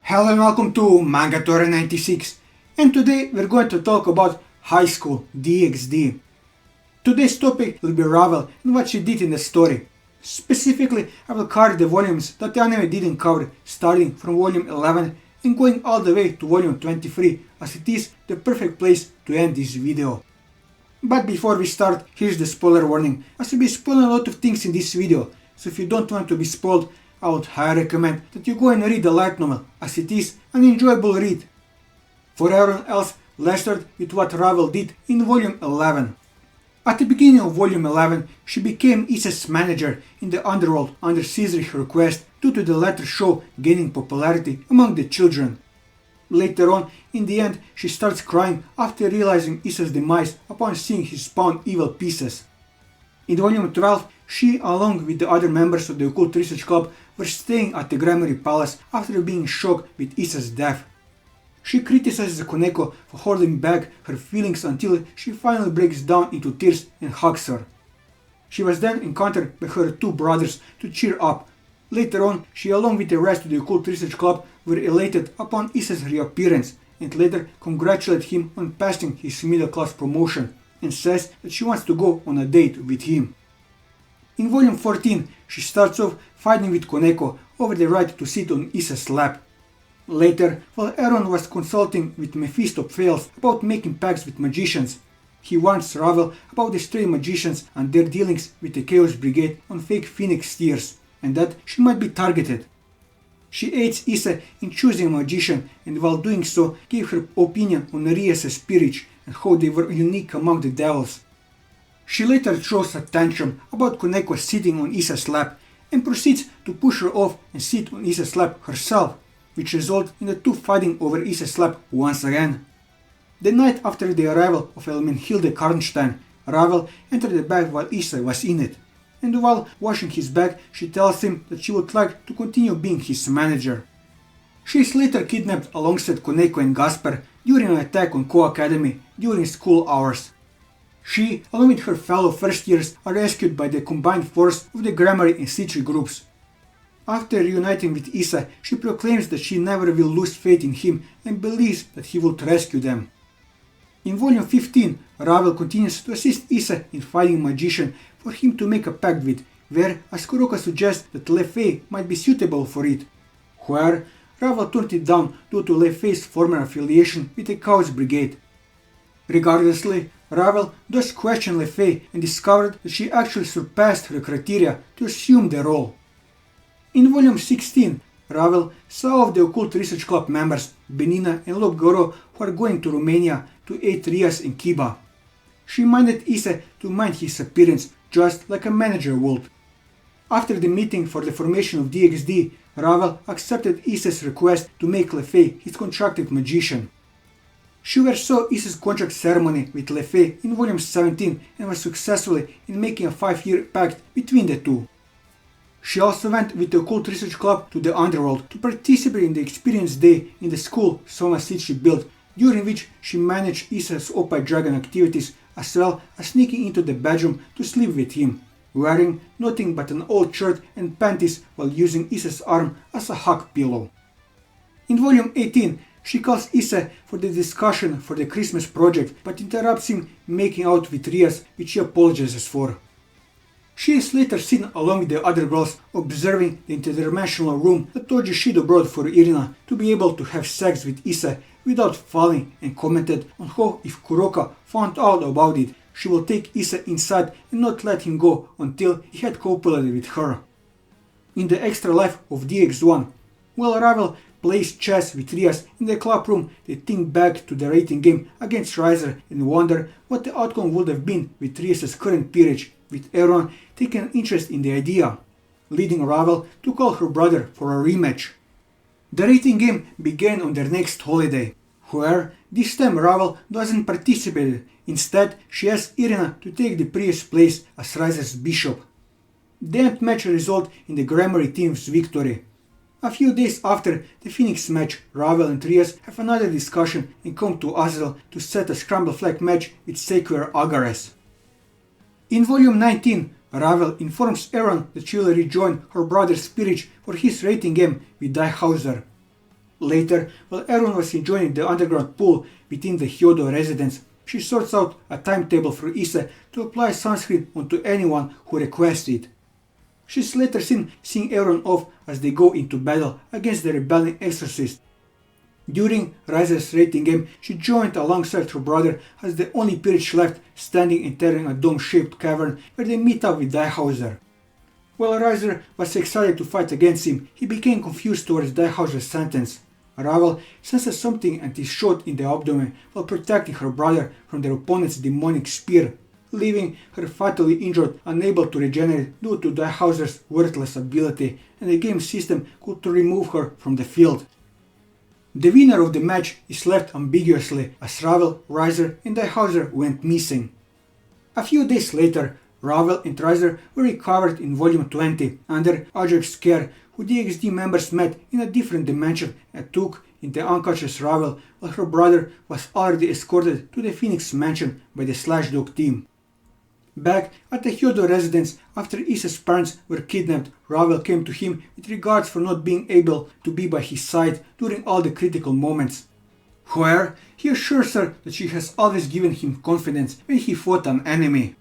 Hello and welcome to Mangatory 96, and today we're going to talk about High School DxD. Today's topic will be Ravel and what she did in the story. Specifically, I will cover the volumes that the anime didn't cover, starting from volume 11 and going all the way to volume 23, as it is the perfect place to end this video. But before we start, here's the spoiler warning, as we'll be spoiling a lot of things in this video, so if you don't want to be spoiled, I would highly recommend that you go and read the light novel, as it is an enjoyable read. For everyone else, let's start with what Ravel did in volume 11. At the beginning of volume 11, she became Isa's manager in the underworld under Caesar's request due to the latter show gaining popularity among the children. Later on, in the end, she starts crying after realizing Isa's demise upon seeing his spawn evil pieces. In volume 12, she, along with the other members of the Occult Research Club, were staying at the Grammary Palace after being shocked with Isa's death. She criticizes Koneko for holding back her feelings until she finally breaks down into tears and hugs her. She was then encountered by her two brothers to cheer up. Later on, she along with the rest of the Occult Research Club were elated upon Isa's reappearance and later congratulate him on passing his middle class promotion and says that she wants to go on a date with him. In volume 14, she starts off fighting with Koneko over the right to sit on Isa's lap. Later, while Aaron was consulting with Mephistopheles about making pacts with magicians, he warns Ravel about the stray magicians and their dealings with the Chaos Brigade on fake Phoenix steers, and that she might be targeted. She aids Isa in choosing a magician and while doing so gave her opinion on Rias' spirits and how they were unique among the devils. She later throws a tantrum about Koneko sitting on Isa's lap and proceeds to push her off and sit on Isa's lap herself, which results in the two fighting over Isa's lap once again. The night after the arrival of Elmenhilde Karnstein, Ravel entered the bag while Isa was in it, and while washing his bag, she tells him that she would like to continue being his manager. She is later kidnapped alongside Koneko and Gasper during an attack on Co Academy during school hours. She, along with her fellow first years, are rescued by the combined force of the Grammar and Citri groups. After reuniting with Isa, she proclaims that she never will lose faith in him and believes that he will rescue them. In volume 15, Ravel continues to assist Isa in finding a magician for him to make a pact with, where Askuroka suggests that Le Fay might be suitable for it, where Ravel turned it down due to Le Fay's former affiliation with the Chaos Brigade. Regardlessly, Ravel does question Le Fay and discovered that she actually surpassed her criteria to assume the role. In volume 16, Ravel saw of the Occult Research Club members, Benina and Lobgoro, who are going to Romania to aid Rias and Kiba. She minded Isa to mind his appearance, just like a manager would. After the meeting for the formation of DxD, Ravel accepted Isa's request to make Le Fay his contracted magician. She oversaw Isa's contract ceremony with Le Fay in volume 17 and was successful in making a 5-year pact between the two. She also went with the Occult Research Club to the underworld to participate in the Experience Day in the school Soma Citri built, during which she managed Isa's Opie Dragon activities as well as sneaking into the bedroom to sleep with him, wearing nothing but an old shirt and panties while using Isa's arm as a hug pillow. In volume 18, she calls Isa for the discussion for the Christmas project but interrupts him making out with Rias, which she apologizes for. She is later seen along with the other girls observing the interdimensional room that Toji Shido brought for Irina to be able to have sex with Isa without falling and commented on how if Kuroka found out about it, she will take Isa inside and not let him go until he had copulated with her. In the extra life of DX1, while Ravel plays chess with Rias in the club room, they think back to the rating game against Riser and wonder what the outcome would have been with Rias' current peerage, with Aaron taking an interest in the idea, leading Ravel to call her brother for a rematch. The rating game began on their next holiday, where this time Ravel doesn't participate. Instead, she asks Irina to take the previous place as Riser's bishop. The end match resulted in the Grammar team's victory. A few days after the Phoenix match, Ravel and Rias have another discussion and come to Azazel to set a scramble flag match with Sequer Agares. In volume 19, Ravel informs Aaron that she will rejoin her brother's spirit for his rating game with Die Hauser. Later, while everyone was enjoying the underground pool within the Hyodo residence, she sorts out a timetable for Issa to apply sunscreen onto anyone who requests it. She's later seen seeing everyone off as they go into battle against the rebelling exorcist. During Riser's rating game, she joined alongside her brother as the only peerage left standing entering a dome-shaped cavern where they meet up with Daihauser. While Riser was excited to fight against him, he became confused towards Daihauser's sentence. Ravel senses something and is shot in the abdomen while protecting her brother from their opponent's demonic spear, leaving her fatally injured, unable to regenerate due to Daihauser's worthless ability, and the game system could remove her from the field. The winner of the match is left ambiguously as Ravel, Riser and Daihauser went missing. A few days later, Ravel and Riser were recovered in Volume 20 under Ajor's care, who DxD members met in a different dimension and took in the unconscious Ravel while her brother was already escorted to the Phoenix mansion by the Slashdog team. Back at the Hyodo residence, after Issa's parents were kidnapped, Ravel came to him with regards for not being able to be by his side during all the critical moments. However, he assures her that she has always given him confidence when he fought an enemy.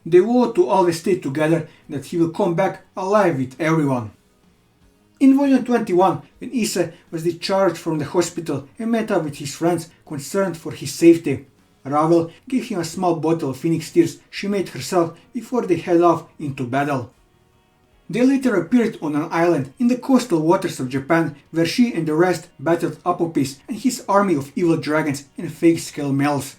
They vow to always stay together and that he will come back alive with everyone. In Volume 21, when Issa was discharged from the hospital and met up with his friends concerned for his safety, Ravel gave him a small bottle of Phoenix tears she made herself before they head off into battle. They later appeared on an island in the coastal waters of Japan where she and the rest battled Apophis and his army of evil dragons and fake scale males.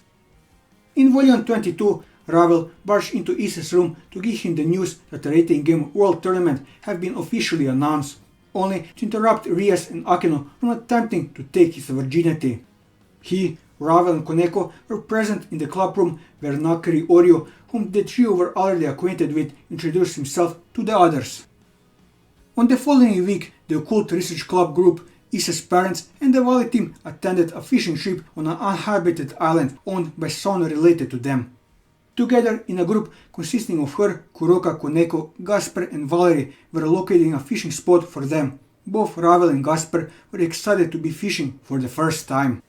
In Volume 22, Ravel barged into Issa's room to give him the news that the rating game World Tournament had been officially announced, only to interrupt Rias and Akeno from attempting to take his virginity. He, Ravel and Koneko were present in the club room where Nakari Oryo, whom the trio were already acquainted with, introduced himself to the others. On the following week, the Occult Research Club group, Issa's parents and the Valley team attended a fishing trip on an uninhabited island owned by someone related to them. Together in a group consisting of her, Kuroka, Koneko, Gasper and Valerie were locating a fishing spot for them. Both Ravel and Gasper were excited to be fishing for the first time.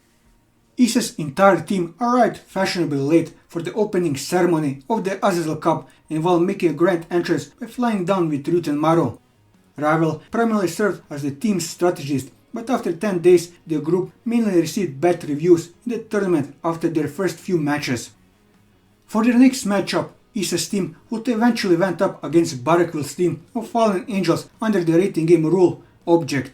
Issa's entire team arrived fashionably late for the opening ceremony of the Azazel Cup and while making a grand entrance by flying down with Ryut and Maro. Ravel primarily served as the team's strategist, but after 10 days the group mainly received bad reviews in the tournament after their first few matches. For their next matchup, Issa's team would eventually went up against Barakwill's team of Fallen Angels under the rating game rule, Object.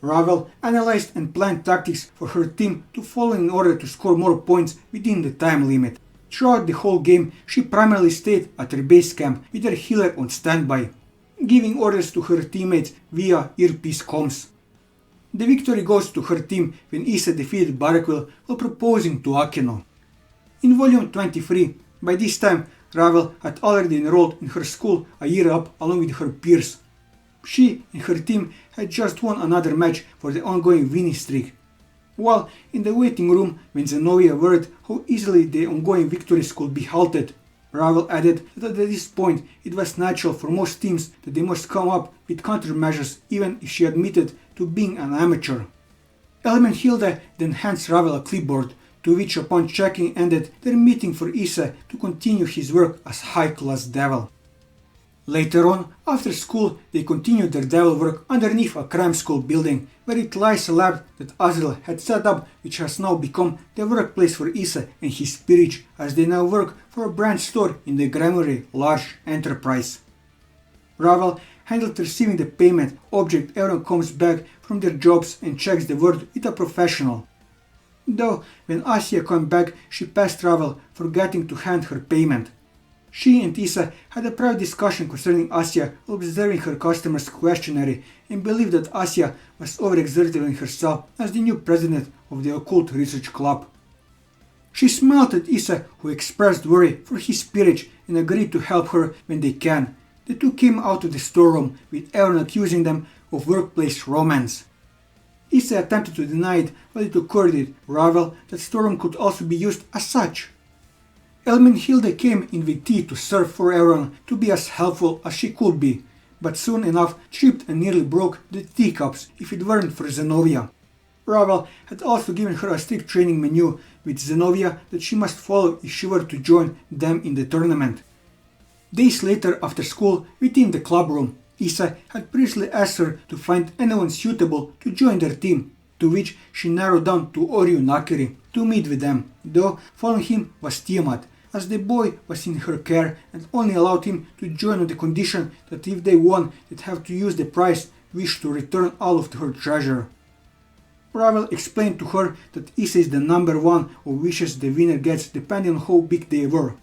Ravel analyzed and planned tactics for her team to follow in order to score more points within the time limit. Throughout the whole game, she primarily stayed at her base camp with her healer on standby, giving orders to her teammates via earpiece comms. The victory goes to her team when Issa defeated Barakwill while proposing to Akeno. In Volume 23, by this time, Ravel had already enrolled in her school a year up along with her peers. She and her team had just won another match for the ongoing winning streak. While in the waiting room, when Zenobia worried how easily the ongoing victories could be halted, Ravel added that at this point it was natural for most teams that they must come up with countermeasures even if she admitted to being an amateur. Hilde then hands Ravel a clipboard, to which upon checking ended their meeting for Issa to continue his work as high-class devil. Later on, after school, they continued their devil work underneath a crime school building, where it lies a lab that Azazel had set up, which has now become the workplace for Issa and his spirit, as they now work for a branch store in the Grammary large enterprise. Ravel handled receiving the payment Object everyone comes back from their jobs and checks the word with a professional. Though, when Asya came back, she passed Ravel, forgetting to hand her payment. She and Issa had a private discussion concerning Asya observing her customer's questionnaire and believed that Asya was overexerting herself as the new president of the Occult Research Club. She smiled at Issa, who expressed worry for his spirit and agreed to help her when they can. The two came out of the storeroom, with everyone accusing them of workplace romance. Issa attempted to deny it, but it occurred to Ravel that storeroom could also be used as such. Hilde came in with tea to serve for everyone to be as helpful as she could be, but soon enough tripped and nearly broke the teacups if it weren't for Zenobia. Ravel had also given her a strict training menu with Zenobia that she must follow if she were to join them in the tournament. Days later, after school, within the club room, Issa had previously asked her to find anyone suitable to join their team, to which she narrowed down to Oryu Nakiri to meet with them, though following him was Tiamat, as the boy was in her care and only allowed him to join on the condition that if they won, they'd have to use the prize wish to return all of her treasure. Ravel explained to her that Issa is the number one of wishes the winner gets depending on how big they were.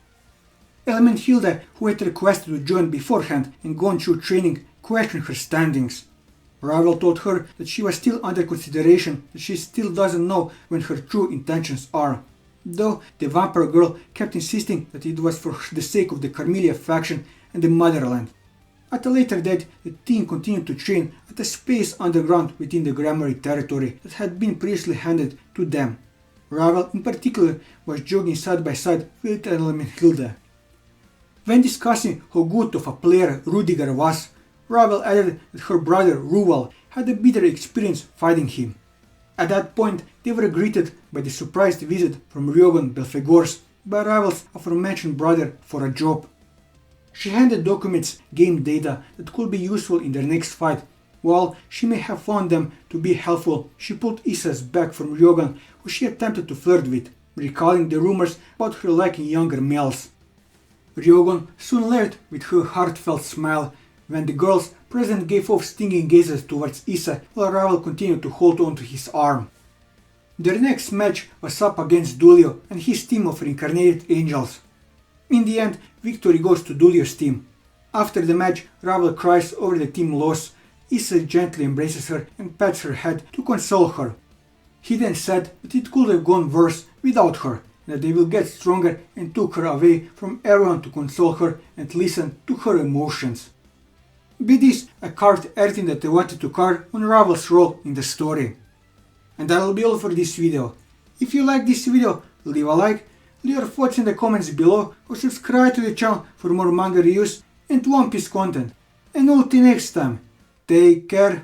Element Hilda, who had requested to join beforehand and gone through training, questioned her standings. Ravel told her that she was still under consideration, that she still doesn't know when her true intentions are, though the vampire girl kept insisting that it was for the sake of the Carmelia faction and the motherland. At a later date, the team continued to train at a space underground within the Grammary territory that had been previously handed to them. Ravel, in particular, was jogging side by side with Element Hilda. When discussing how good of a player Rudiger was, Ravel added that her brother Ruval had a bitter experience fighting him. At that point, they were greeted by the surprised visit from Ryogon Belfegors by Ravel's aforementioned brother for a job. She handed documents, game data that could be useful in their next fight. While she may have found them to be helpful, she pulled Issa's back from Ryogon, who she attempted to flirt with, recalling the rumors about her liking younger males. Ryogon soon left with her heartfelt smile when the girls present gave off stinging gazes towards Issa while Ravel continued to hold on to his arm. Their next match was up against Dulio and his team of reincarnated angels. In the end, victory goes to Dulio's team. After the match, Ravel cries over the team loss. Issa gently embraces her and pats her head to console her. He then said that it could have gone worse without her, that they will get stronger, and took her away from everyone to console her and listen to her emotions. Be this a card everything that they wanted to card on Ravel's role in the story. And that will be all for this video. If you like this video, leave a like, leave your thoughts in the comments below, or subscribe to the channel for more manga reviews and One Piece content. And until next time, take care.